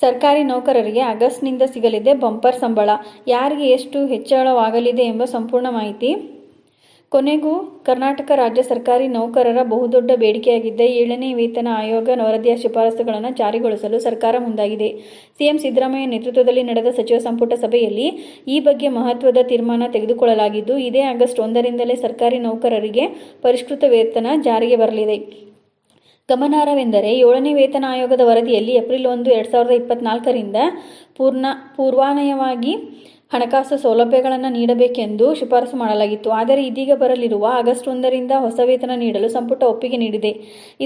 ಸರ್ಕಾರಿ ನೌಕರರಿಗೆ ಆಗಸ್ಟ್ನಿಂದ ಸಿಗಲಿದೆ ಬಂಪರ್ ಸಂಬಳ. ಯಾರಿಗೆ ಎಷ್ಟು ಹೆಚ್ಚಳವಾಗಲಿದೆ ಎಂಬ ಸಂಪೂರ್ಣ ಮಾಹಿತಿ. ಕೊನೆಗೂ ಕರ್ನಾಟಕ ರಾಜ್ಯ ಸರ್ಕಾರಿ ನೌಕರರ ಬಹುದೊಡ್ಡ ಬೇಡಿಕೆಯಾಗಿದ್ದ 7ನೇ ವೇತನ ಆಯೋಗ ವರದಿಯ ಶಿಫಾರಸುಗಳನ್ನು ಜಾರಿಗೊಳಿಸಲು ಸರ್ಕಾರ ಮುಂದಾಗಿದೆ. ಸಿಎಂ ಸಿದ್ದರಾಮಯ್ಯ ನೇತೃತ್ವದಲ್ಲಿ ನಡೆದ ಸಚಿವ ಸಂಪುಟ ಸಭೆಯಲ್ಲಿ ಈ ಬಗ್ಗೆ ಮಹತ್ವದ ತೀರ್ಮಾನ ತೆಗೆದುಕೊಳ್ಳಲಾಗಿದ್ದು, ಇದೇ ಆಗಸ್ಟ್ 1ರಿಂದಲೇ ಸರ್ಕಾರಿ ನೌಕರರಿಗೆ ಪರಿಷ್ಕೃತ ವೇತನ ಜಾರಿಗೆ ಬರಲಿದೆ. ಗಮನಾರ್ಹವೆಂದರೆ 7ನೇ ವೇತನ ಆಯೋಗದ ವರದಿಯಲ್ಲಿ ಏಪ್ರಿಲ್ 1, 2024ರಿಂದ ಪೂರ್ವಾನ್ವಯವಾಗಿ ಹಣಕಾಸು ಸೌಲಭ್ಯಗಳನ್ನು ನೀಡಬೇಕೆಂದು ಶಿಫಾರಸು ಮಾಡಲಾಗಿತ್ತು. ಆದರೆ ಇದೀಗ ಬರಲಿರುವ ಆಗಸ್ಟ್ 1ರಿಂದ ಹೊಸ ವೇತನ ನೀಡಲು ಸಂಪುಟ ಒಪ್ಪಿಗೆ ನೀಡಿದೆ.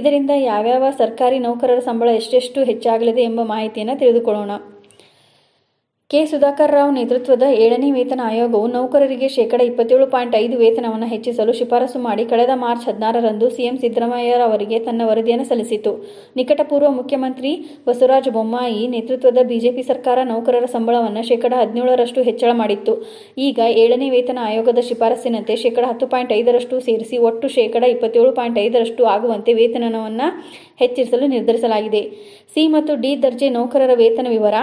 ಇದರಿಂದ ಯಾವ್ಯಾವ ಸರ್ಕಾರಿ ನೌಕರರ ಸಂಬಳ ಎಷ್ಟೆಷ್ಟು ಹೆಚ್ಚಾಗಲಿದೆ ಎಂಬ ಮಾಹಿತಿಯನ್ನು ತಿಳಿದುಕೊಳ್ಳೋಣ. ಕೆ. ಸುಧಾಕರ್ ರಾವ್ ನೇತೃತ್ವದ 7ನೇ ವೇತನ ಆಯೋಗವು ನೌಕರರಿಗೆ ಶೇಕಡಾ 27.5 ವೇತನವನ್ನು ಹೆಚ್ಚಿಸಲು ಶಿಫಾರಸು ಮಾಡಿ ಕಳೆದ ಮಾರ್ಚ್ 16ರಂದು ಸಿಎಂ ಸಿದ್ದರಾಮಯ್ಯ ಅವರಿಗೆ ತನ್ನ ವರದಿಯನ್ನು ಸಲ್ಲಿಸಿತು. ನಿಕಟಪೂರ್ವ ಮುಖ್ಯಮಂತ್ರಿ ಬಸವರಾಜ ಬೊಮ್ಮಾಯಿ ನೇತೃತ್ವದ ಬಿಜೆಪಿ ಸರ್ಕಾರ ನೌಕರರ ಸಂಬಳವನ್ನು ಶೇಕಡಾ 17ರಷ್ಟು ಹೆಚ್ಚಳ ಮಾಡಿತ್ತು. ಈಗ 7ನೇ ವೇತನ ಆಯೋಗದ ಶಿಫಾರಸಿನಂತೆ ಶೇಕಡಾ 10.5ರಷ್ಟು ಸೇರಿಸಿ ಒಟ್ಟು ಶೇಕಡಾ 27.5ರಷ್ಟು ಆಗುವಂತೆ ವೇತನವನ್ನು ಹೆಚ್ಚಿಸಲು ನಿರ್ಧರಿಸಲಾಗಿದೆ. ಸಿ ಮತ್ತು ಡಿ ದರ್ಜೆ ನೌಕರರ ವೇತನ ವಿವರ.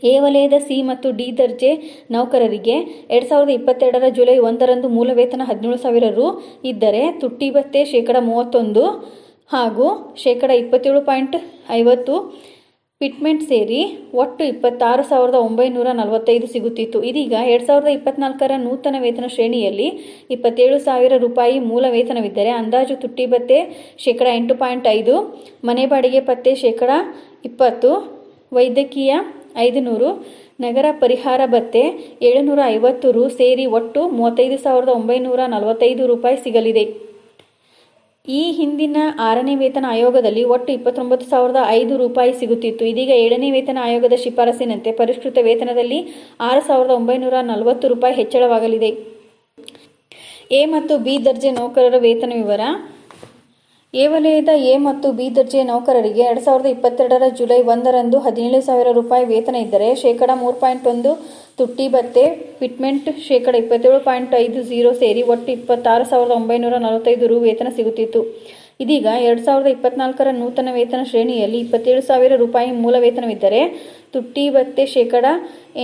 ಎ ವಲಯದ ಸಿ ಮತ್ತು ಡಿ ದರ್ಜೆ ನೌಕರರಿಗೆ 2022ರ ಜುಲೈ 1ರಂದು ಮೂಲ ವೇತನ 17,000 ರು ಇದ್ದರೆ, ತುಟ್ಟಿ ಭತ್ಯೆ ಶೇಕಡಾ 31 ಹಾಗೂ ಶೇಕಡಾ 27.50 ಫಿಟ್ಮೆಂಟ್ ಸೇರಿ ಒಟ್ಟು 26,945 ಸಿಗುತ್ತಿತ್ತು. ಇದೀಗ 2024ರ ನೂತನ ವೇತನ ಶ್ರೇಣಿಯಲ್ಲಿ 27,000 ರೂಪಾಯಿ ಮೂಲ ವೇತನವಿದ್ದರೆ, ಅಂದಾಜು ತುಟ್ಟಿ ಭತ್ಯೆ ಶೇಕಡಾ 8.5, ಮನೆ ಬಾಡಿಗೆ ಭತ್ಯೆ ಶೇಕಡಾ 20, ವೈದ್ಯಕೀಯ 500, ನಗರ ಪರಿಹಾರ ಭತ್ಯೆ 750 ರು ಸೇರಿ ಒಟ್ಟು 35,945 ರೂಪಾಯಿ ಸಿಗಲಿದೆ. ಈ ಹಿಂದಿನ 6ನೇ ವೇತನ ಆಯೋಗದಲ್ಲಿ ಒಟ್ಟು 29,005 ರೂಪಾಯಿ ಸಿಗುತ್ತಿತ್ತು. ಇದೀಗ 7ನೇ ವೇತನ ಆಯೋಗದ ಶಿಫಾರಸಿನಂತೆ ಪರಿಷ್ಕೃತ ವೇತನದಲ್ಲಿ 6,940 ರೂಪಾಯಿ ಹೆಚ್ಚಳವಾಗಲಿದೆ. ಎ ಮತ್ತು ಬಿ ದರ್ಜೆ ನೌಕರರ ವೇತನ ವಿವರ. ಎ ವಲಯದ ಎ ಮತ್ತು ಬಿ ದರ್ಜೆ ನೌಕರರಿಗೆ 2022ರ ಜುಲೈ 1ರಂದು 17,000 ರೂಪಾಯಿ ವೇತನ ಇದ್ದರೆ, ಶೇಕಡಾ 3.1 ತುಟ್ಟಿ ಭತ್ಯೆ, ಫಿಟ್ಮೆಂಟ್ ಶೇಕಡಾ 27.50 ಸೇರಿ ಒಟ್ಟು 26,945 ರು ವೇತನ ಸಿಗುತ್ತಿತ್ತು. ಇದೀಗ 2024ರ ನೂತನ ವೇತನ ಶ್ರೇಣಿಯಲ್ಲಿ 27,000 ರೂಪಾಯಿ ಮೂಲ ವೇತನವಿದ್ದರೆ, ತುಟ್ಟಿ ಭತ್ಯೆ ಶೇಕಡಾ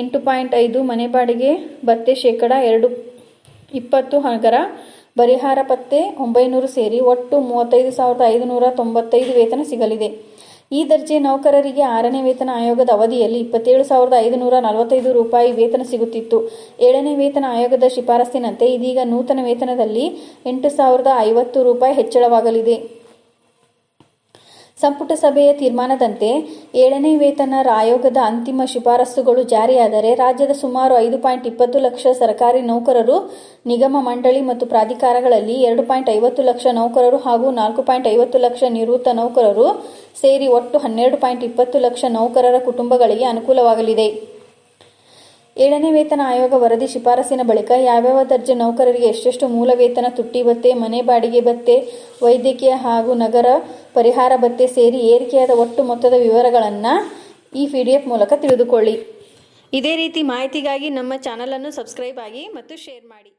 8.5, ಮನೆ ಬಾಡಿಗೆ ಭತ್ಯೆ ಶೇಕಡಾ 20, ನಗರ ಪರಿಹಾರ ಭತ್ಯೆ 900 ಸೇರಿ ಒಟ್ಟು 35,595 ವೇತನ ಸಿಗಲಿದೆ. ಈ ದರ್ಜೆ ನೌಕರರಿಗೆ 6ನೇ ವೇತನ ಆಯೋಗದ ಅವಧಿಯಲ್ಲಿ 27,545 ರೂಪಾಯಿ ವೇತನ ಸಿಗುತ್ತಿತ್ತು. 7ನೇ ವೇತನ ಆಯೋಗದ ಶಿಫಾರಸಿನಂತೆ ಇದೀಗ ನೂತನ ವೇತನದಲ್ಲಿ 8,050 ರೂಪಾಯಿ ಹೆಚ್ಚಳವಾಗಲಿದೆ. ಸಂಪುಟ ಸಭೆಯ ತೀರ್ಮಾನದಂತೆ 7ನೇ ವೇತನ ಆಯೋಗದ ಅಂತಿಮ ಶಿಫಾರಸುಗಳು ಜಾರಿಯಾದರೆ, ರಾಜ್ಯದ ಸುಮಾರು 5.20 ಲಕ್ಷ ಸರ್ಕಾರಿ ನೌಕರರು, ನಿಗಮ, ಮಂಡಳಿ ಮತ್ತು ಪ್ರಾಧಿಕಾರಗಳಲ್ಲಿ 2.50 ಲಕ್ಷ ನೌಕರರು ಹಾಗೂ 4.50 ಲಕ್ಷ ನಿವೃತ್ತ ನೌಕರರು ಸೇರಿ ಒಟ್ಟು 12.20 ಲಕ್ಷ ನೌಕರರ ಕುಟುಂಬಗಳಿಗೆ ಅನುಕೂಲವಾಗಲಿದೆ. 7ನೇ ವೇತನ ಆಯೋಗ ವರದಿ ಶಿಫಾರಸಿನ ಬಳಿಕ ಯಾವ್ಯಾವ ದರ್ಜೆ ನೌಕರರಿಗೆ ಎಷ್ಟೆಷ್ಟು ಮೂಲ ವೇತನ, ತುಟ್ಟಿ ಭತ್ಯೆ, ಮನೆ ಬಾಡಿಗೆ ಭತ್ಯೆ, ವೈದ್ಯಕೀಯ ಹಾಗೂ ನಗರ ಪರಿಹಾರ ಭತ್ಯೆ ಸೇರಿ ಏರಿಕೆಯಾದ ಒಟ್ಟು ಮೊತ್ತದ ವಿವರಗಳನ್ನು ಈ PDF ಮೂಲಕ ತಿಳಿದುಕೊಳ್ಳಿ. ಇದೇ ರೀತಿ ಮಾಹಿತಿಗಾಗಿ ನಮ್ಮ ಚಾನಲನ್ನು ಸಬ್ಸ್ಕ್ರೈಬ್ ಆಗಿ ಮತ್ತು ಶೇರ್ ಮಾಡಿ.